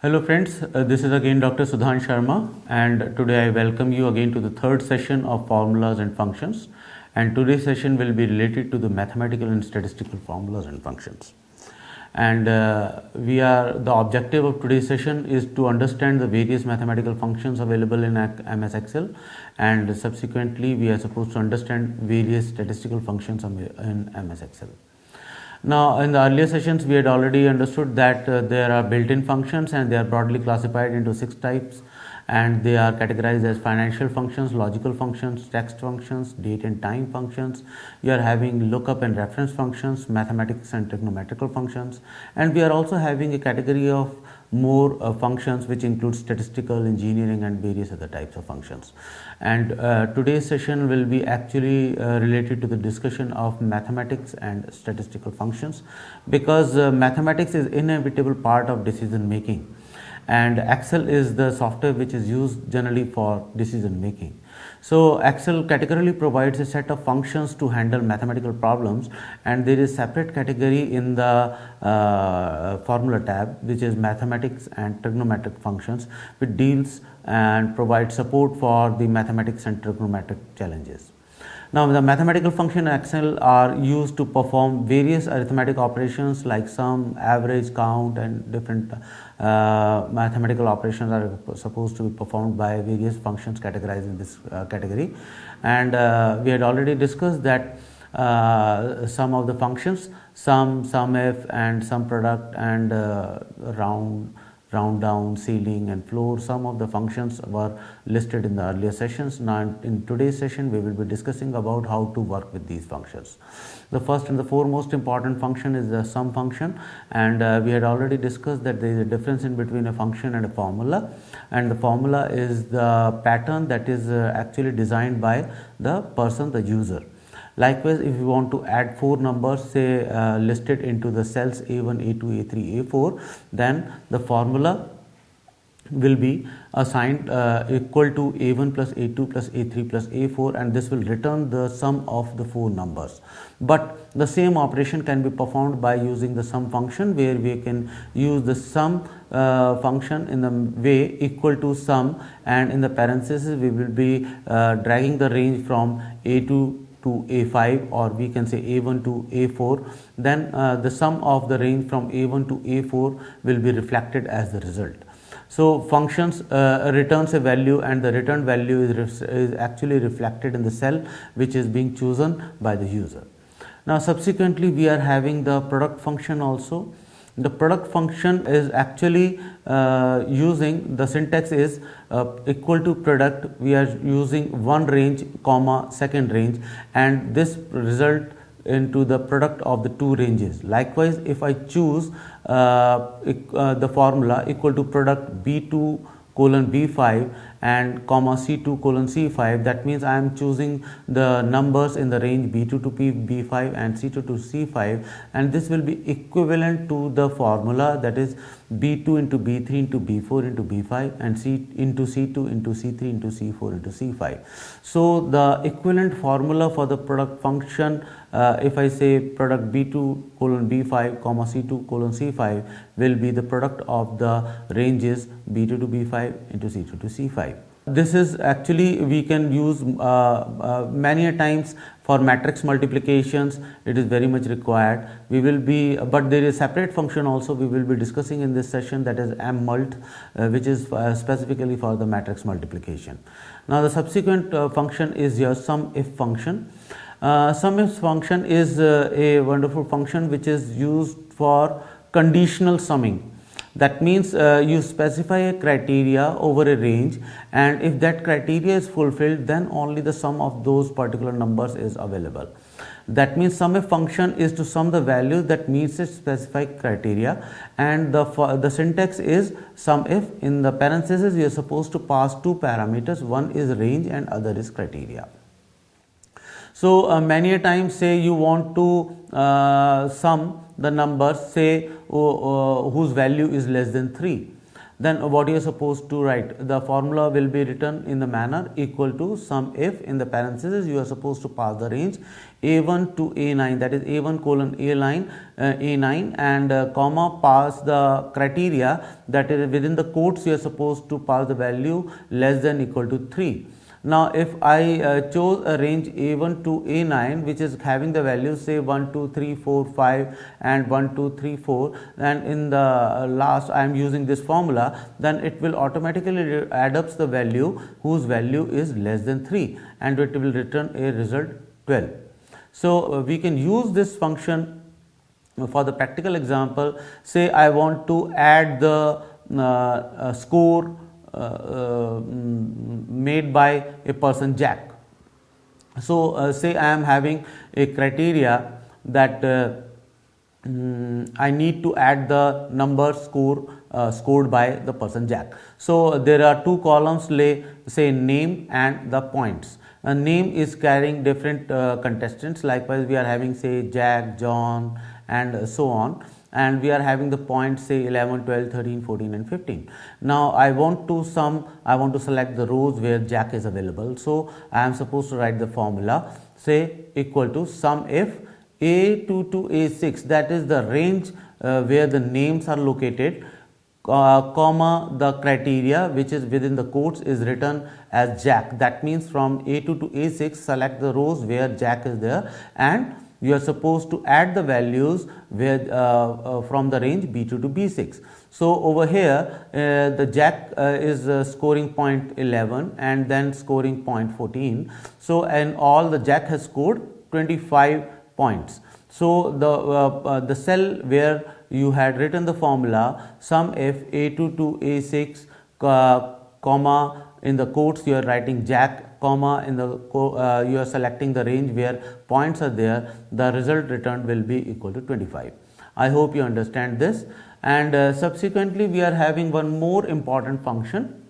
Hello friends, this is again Dr. Sudhan Sharma, and today I welcome you again to the third session of formulas and functions, and today's session will be related to the mathematical and statistical formulas and functions. And the objective of today's session is to understand the various mathematical functions available in MS Excel, and subsequently we are supposed to understand various statistical functions in MS Excel. Now, in the earlier sessions, we had already understood that there are built-in functions and they are broadly classified into 6 types, and they are categorized as financial functions, logical functions, text functions, date and time functions. You are having lookup and reference functions, mathematics and trigonometrical functions, and we are also having a category of more functions which include statistical, engineering and various other types of functions. And today's session will be actually related to the discussion of mathematics and statistical functions, because mathematics is inevitable part of decision making, and Excel is the software which is used generally for decision making. So Excel categorically provides a set of functions to handle mathematical problems, and there is separate category in the formula tab, which is mathematics and trigonometric functions, which deals and provides support for the mathematics and trigonometric challenges. Now, the mathematical functions in Excel are used to perform various arithmetic operations like sum, average, count, and different mathematical operations are supposed to be performed by various functions categorized in this category. And we had already discussed that some of the functions, SUMIF and sum product and round down, ceiling and floor, some of the functions were listed in the earlier sessions. Now in today's session we will be discussing about how to work with these functions. The first and the foremost important function is the sum function, and we had already discussed that there is a difference in between a function and a formula, and the formula is the pattern that is actually designed by the person, the user. Likewise, if you want to add 4 numbers, say listed into the cells A1, A2, A3, A4, then the formula will be assigned equal to A1 plus A2 plus A3 plus A4, and this will return the sum of the 4 numbers. But the same operation can be performed by using the sum function, where we can use the sum function in the way equal to sum, and in the parentheses we will be dragging the range from A2 to A5, or we can say A1 to A4, then the sum of the range from A1 to A4 will be reflected as the result. So functions returns a value, and the returned value is actually reflected in the cell which is being chosen by the user. Now subsequently we are having the product function also. The product function is actually using the syntax is equal to product. We are using one range comma second range, and this result into the product of the 2 ranges. Likewise, if I choose the formula equal to product B2 colon B5 and comma C2 colon C5, that means I am choosing the numbers in the range B2 to B5 and C2 to C5, and this will be equivalent to the formula, that is B2 into B3 into B4 into B5 and C into C2 into C3 into C4 into C5. So the equivalent formula for the product function, if I say product B2 colon B5 comma C2 colon C5, will be the product of the ranges B2 to B5 into C2 to C5. This is actually we can use many a times for matrix multiplications. It is very much required. We will be, but there is separate function also we will be discussing in this session, that is mmult, which is specifically for the matrix multiplication. Now the subsequent function is your SUMIF function. SUMIF function is a wonderful function which is used for conditional summing. That means you specify a criteria over a range, and if that criteria is fulfilled, then only the sum of those particular numbers is available. That means SUMIF function is to sum the value that meets a specified criteria, and the syntax is SUMIF. In the parentheses we are supposed to pass 2 parameters, one is range and other is criteria. So many a times, say you want to sum the numbers, say whose value is less than 3. then what you are supposed to write? The formula will be written in the manner equal to sum if, in the parenthesis you are supposed to pass the range A1 to A9, that is A1 colon A9 and comma pass the criteria, that is within the quotes you are supposed to pass the value less than equal to 3. Now, if I chose a range A1 to A9 which is having the values say 1, 2, 3, 4, 5 and 1, 2, 3, 4, and in the last I am using this formula, then it will automatically add up the value whose value is less than 3 and it will return a result 12. So, we can use this function for the practical example. Say I want to add the score made by a person Jack. So, say I am having a criteria that I need to add the number scored by the person Jack. So, there are two columns, say name and the points. A name is carrying different contestants. Likewise, we are having say Jack, John and so on, and we are having the points say 11, 12, 13, 14 and 15. Now, I want to select the rows where Jack is available. So, I am supposed to write the formula say equal to sum if A2 to A6, that is the range where the names are located, comma the criteria which is within the quotes is written as Jack. That means from A2 to A6 select the rows where Jack is there, and you are supposed to add the values where from the range B2 to B6. So, over here the Jack is scoring point 11 and then scoring point 14. So, and all the Jack has scored 25 points. So, the cell where you had written the formula sum if A2 to A6 comma in the quotes you are writing Jack, comma in the you are selecting the range where points are there, the result returned will be equal to 25. I hope you understand this. And subsequently we are having one more important function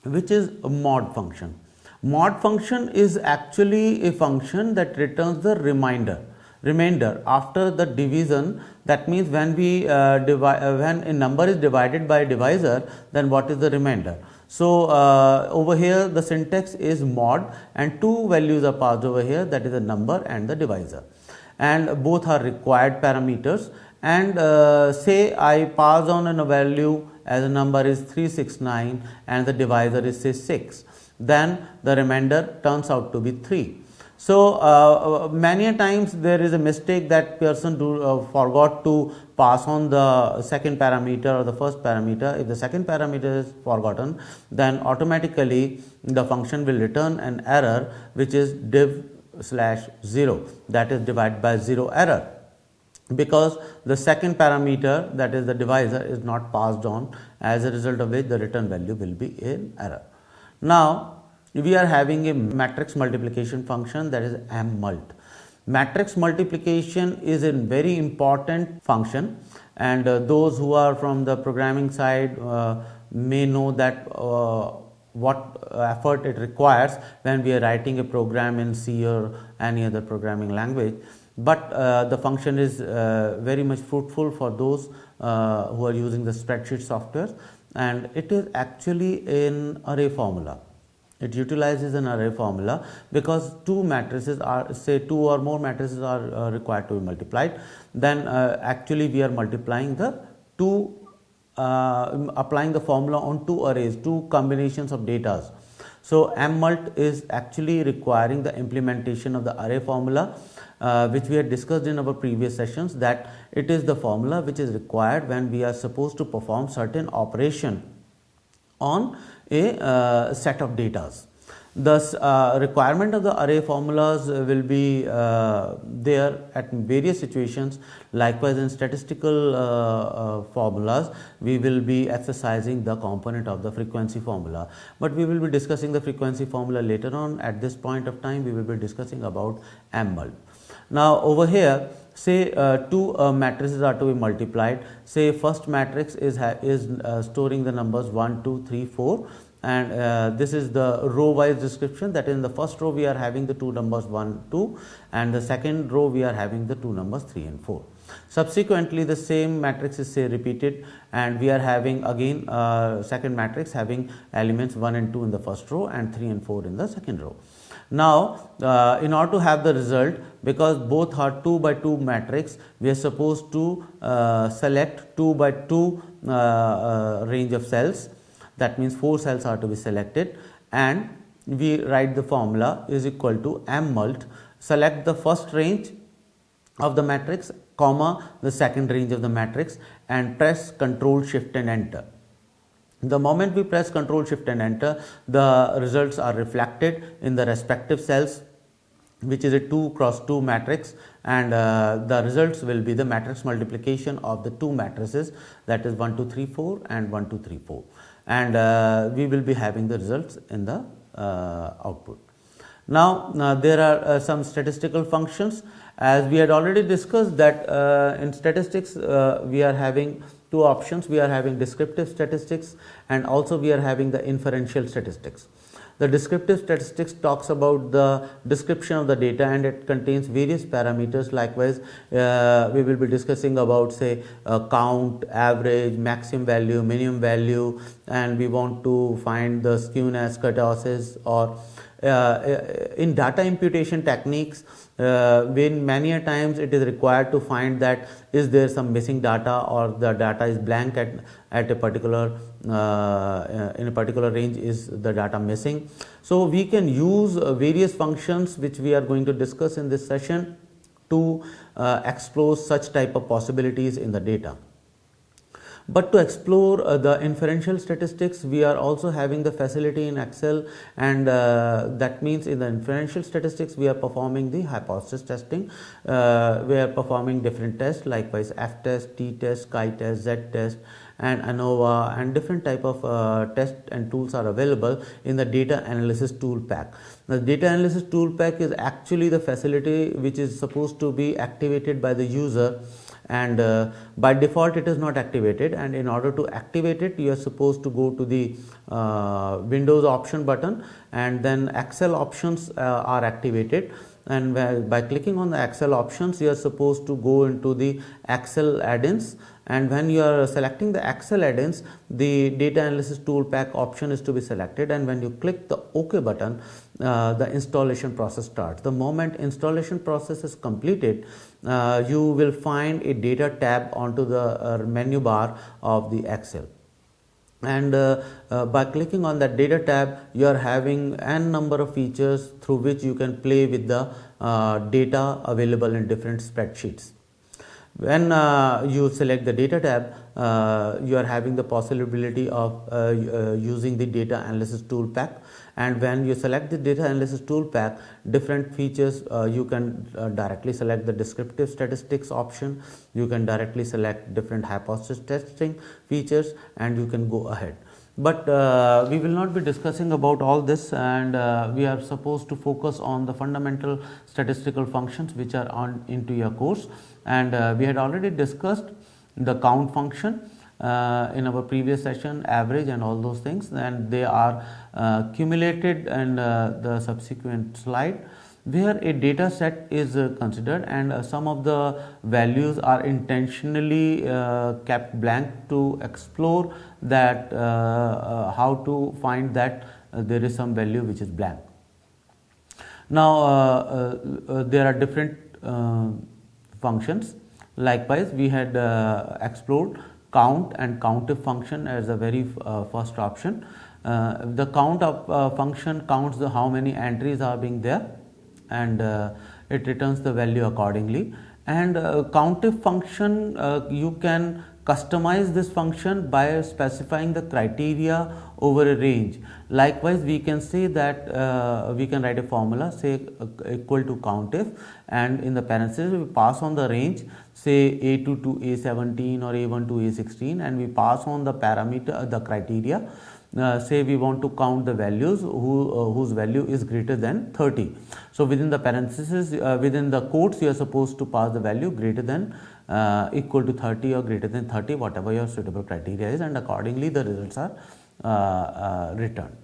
which is a mod function. Mod function is actually a function that returns the remainder after the division. That means when we when a number is divided by a divisor, then what is the remainder? So, over here the syntax is mod and two values are passed over here, that is the number and the divisor, and both are required parameters. And say I pass on a value as a number is 369 and the divisor is say 6, then the remainder turns out to be 3. So, many a times there is a mistake that person forgot to pass on the second parameter or the first parameter. If the second parameter is forgotten, then automatically the function will return an error which is div/0, that is divide by 0 error, because the second parameter, that is the divisor, is not passed on, as a result of which the return value will be an error. Now, we are having a matrix multiplication function, that is mmult. Matrix multiplication is a very important function, and those who are from the programming side may know that what effort it requires when we are writing a program in C or any other programming language. But the function is very much fruitful for those who are using the spreadsheet software, and it is actually an array formula. It utilizes an array formula because two matrices are, say two or more matrices are required to be multiplied. Then actually we are multiplying the two, applying the formula on two arrays, two combinations of datas. So, mmult is actually requiring the implementation of the array formula, which we had discussed in our previous sessions, that it is the formula which is required when we are supposed to perform certain operation on a set of datas. Thus, requirement of the array formulas will be there at various situations. Likewise, in statistical formulas, we will be exercising the component of the frequency formula. But we will be discussing the frequency formula later on. At this point of time, we will be discussing about mmult. Now, over here, say two matrices are to be multiplied. Say first matrix is storing the numbers 1, 2, 3, 4, and this is the row wise description, that in the first row we are having the two numbers 1, 2, and the second row we are having the two numbers 3 and 4. Subsequently, the same matrix is say repeated, and we are having again second matrix having elements 1 and 2 in the first row and 3 and 4 in the second row. Now, in order to have the result, because both are 2 by 2 matrix, we are supposed to select 2 by 2 range of cells. That means 4 cells are to be selected, and we write the formula is equal to m mult, select the first range of the matrix, comma the second range of the matrix, and press Ctrl Shift and enter. The moment we press Ctrl Shift and enter, the results are reflected in the respective cells, which is a 2 cross 2 matrix, and the results will be the matrix multiplication of the two matrices, that is 1 2 3 4 and 1 2 3 4, and we will be having the results in the output. Now, there are some statistical functions. As we had already discussed that in statistics we are having two options. We are having descriptive statistics, and also we are having the inferential statistics. The descriptive statistics talks about the description of the data, and it contains various parameters. Likewise, we will be discussing about say count, average, maximum value, minimum value, and we want to find the skewness, kurtosis, or in data imputation techniques, when many a times it is required to find that is there some missing data, or the data is blank at a particular in a particular range is the data missing. So we can use various functions which we are going to discuss in this session to explore such type of possibilities in the data. But to explore the inferential statistics, we are also having the facility in Excel, and that means in the inferential statistics we are performing the hypothesis testing. We are performing different tests, likewise F test, T test, chi test, Z test, and ANOVA, and different type of tests and tools are available in the data analysis tool pack. The data analysis tool pack is actually the facility which is supposed to be activated by the user, and by default it is not activated, and in order to activate it you are supposed to go to the Windows option button, and then Excel options are activated, and by clicking on the Excel options you are supposed to go into the Excel add-ins, and when you are selecting the Excel add-ins, the data analysis tool pack option is to be selected, and when you click the OK button, the installation process starts. The moment installation process is completed, you will find a data tab onto the menu bar of the Excel, and by clicking on that data tab you are having n number of features through which you can play with the data available in different spreadsheets. When you select the data tab, you are having the possibility of using the data analysis tool pack, and when you select the data analysis tool pack, different features you can directly select the descriptive statistics option, you can directly select different hypothesis testing features, and you can go ahead. But we will not be discussing about all this, and we are supposed to focus on the fundamental statistical functions which are on into your course, and we had already discussed the count function in our previous session, average and all those things, and they are cumulated in the subsequent slide, where a data set is considered, and some of the values are intentionally kept blank to explore that how to find that there is some value which is blank. Now there are different functions. Likewise, we had explored count and countif function as a very first option. The count function counts the how many entries are being there, and it returns the value accordingly. And countif function, you can customize this function by specifying the criteria over a range. Likewise, we can say that we can write a formula, say equal to countif, and in the parentheses we pass on the range, say A2 to A17 or A1 to A16, and we pass on the parameter, the criteria. Say we want to count the values whose value is greater than 30. So within the parentheses, within the quotes, you are supposed to pass the value greater than equal to 30 or greater than 30, whatever your suitable criteria is, and accordingly the results are returned.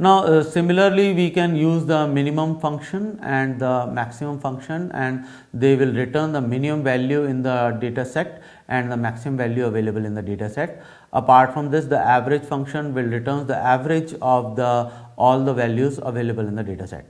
Now similarly we can use the minimum function and the maximum function, and they will return the minimum value in the data set and the maximum value available in the data set. Apart from this, the average function will return the average of all the values available in the data set.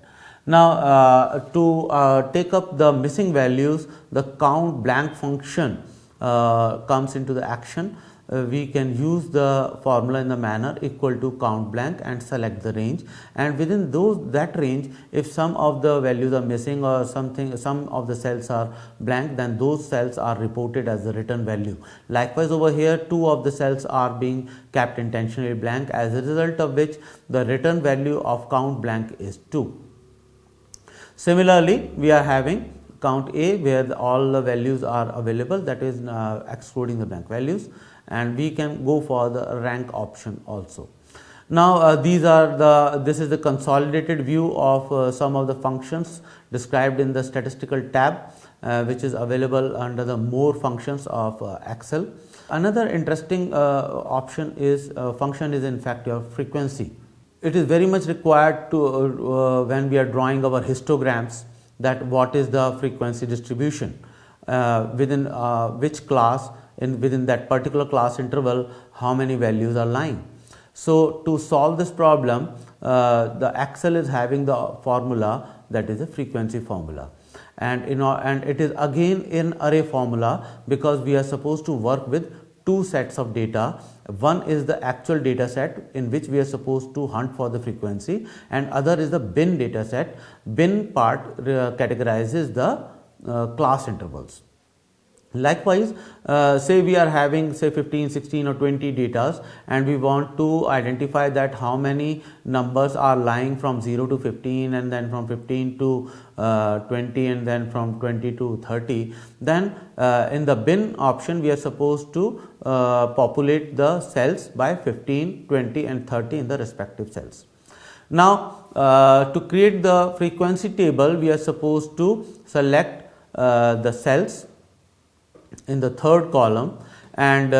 Now to take up the missing values, the count blank function comes into the action. We can use the formula in the manner equal to count blank and select the range, and within that range, if some of the values are missing or some of the cells are blank, then those cells are reported as the return value. Likewise over here, 2 of the cells are being kept intentionally blank, as a result of which the return value of count blank is 2. Similarly, we are having count A, where all the values are available, that is excluding the blank values, and we can go for the rank option also. Now this is the consolidated view of some of the functions described in the statistical tab, which is available under the more functions of Excel. Another interesting function is in fact your frequency. It is very much required to when we are drawing our histograms, that what is the frequency distribution within which class, within that particular class interval, how many values are lying. So to solve this problem, the Excel is having the formula, that is a frequency formula, and it is again in array formula, because we are supposed to work with 2 sets of data. One is the actual data set in which we are supposed to hunt for the frequency, and other is the bin data set. Bin part categorizes the class intervals. Likewise, say we are having say 15, 16 or 20 datas, and we want to identify that how many numbers are lying from 0 to 15, and then from 15 to 20, and then from 20 to 30. Then in the bin option, we are supposed to populate the cells by 15, 20 and 30 in the respective cells. Now to create the frequency table, we are supposed to select the cells in the third column and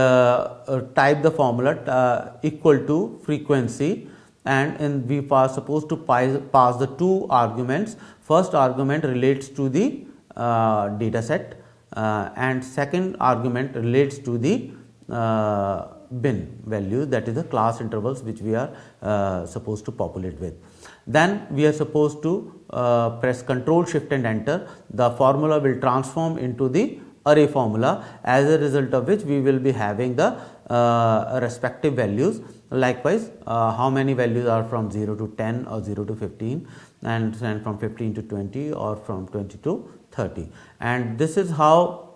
type the formula equal to frequency, and we are supposed to pass the 2 arguments. First argument relates to the data set and second argument relates to the bin value, that is the class intervals which we are supposed to populate with. Then we are supposed to press Ctrl Shift and enter. The formula will transform into the array formula, as a result of which we will be having the respective values. Likewise, how many values are from 0 to 10 or 0 to 15, and from 15 to 20 or from 20 to 30. And this is how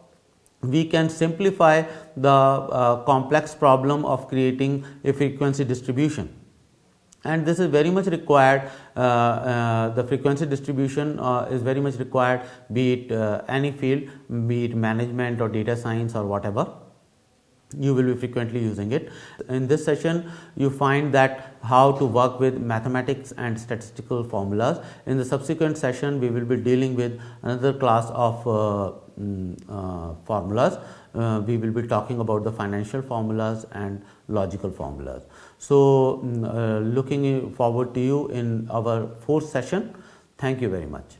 we can simplify the complex problem of creating a frequency distribution. And this is very much required, the frequency distribution is very much required, be it any field, be it management or data science or whatever. You will be frequently using it. In this session, you find that how to work with mathematics and statistical formulas. In the subsequent session, we will be dealing with another class of formulas. We will be talking about the financial formulas and logical formulas. So looking forward to you in our 4th session. Thank you very much.